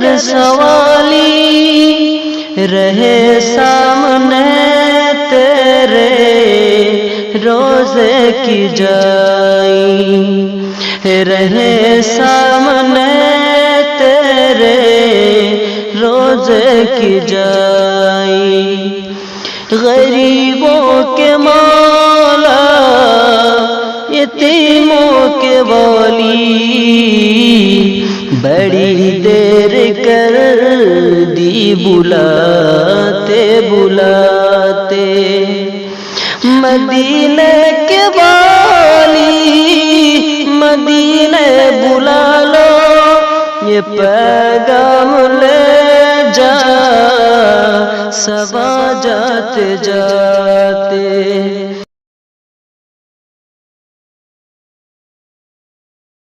کر سوالی رہے سامنے تیرے روزے کی جائی، رہے سامنے تیرے روزے کی جائی۔ غریبوں کے مولا یتیموں کے والی، بڑی دیر کر دی بلاتے بلاتے۔ مدینے کے والی مدینے بلا لو، یہ پیغام لے جا سبا جاتے جاتے۔